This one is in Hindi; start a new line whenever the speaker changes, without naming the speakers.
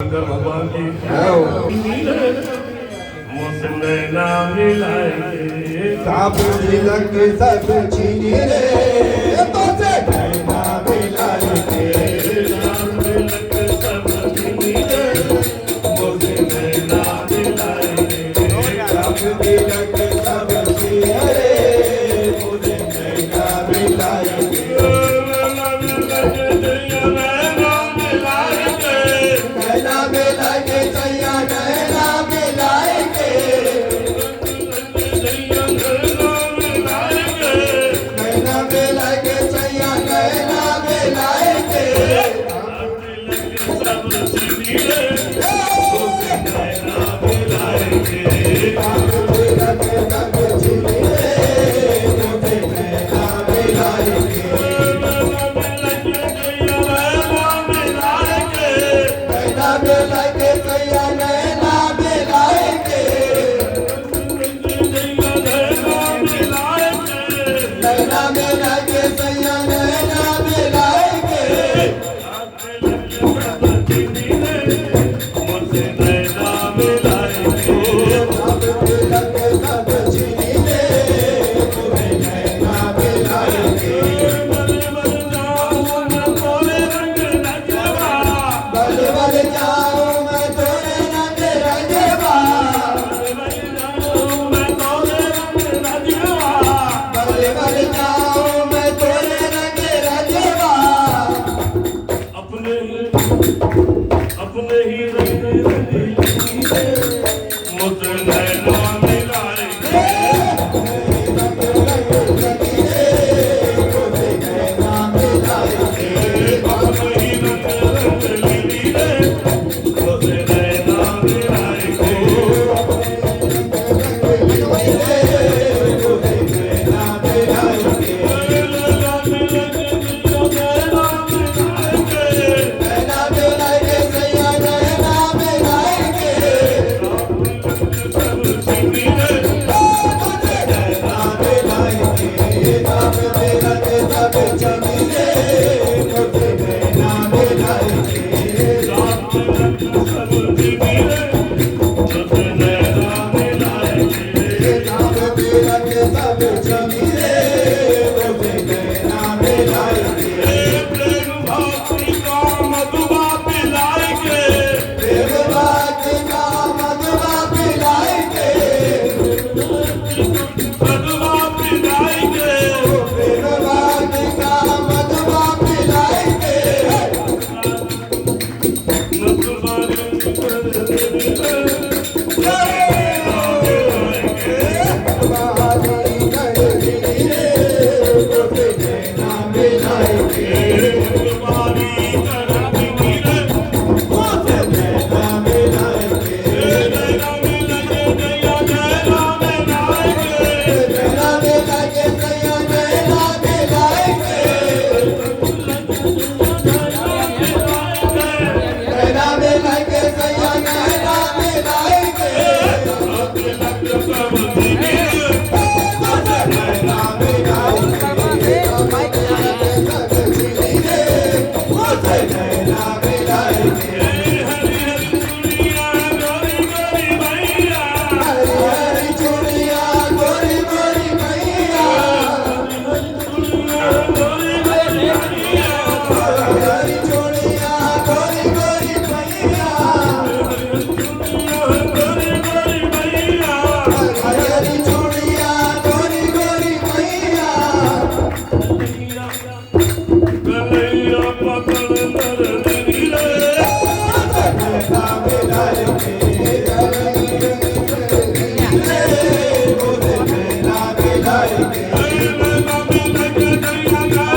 शंकर भगवान की मुझसे ना मिलाए
साप तिलक सब छीनी रे तो से ना मिलाए
नाम तिलक सब छीनी रे मुझसे ना मिलाए
साप तिलक सब छीनी रे मुझे ना मिलाए नैना मिलाए सैया नैना मिलाए नैना मिलाए सैया नैना मिलाए साप तिलक सब छीनी रे मुझे ना मिलाए नैना मिलाए सैया नैना मिलाए नैना मिलाए सैया नैना मिलाए साप तिलक सब छीनी रे मुझे नैना मिलाए बल बल जाऊं मैं तोरे रंग रंगवा बल बल जाऊं मैं तोरे रंग रंगवा
अपने ही रंग मुझे नैना मिलाए
Hey,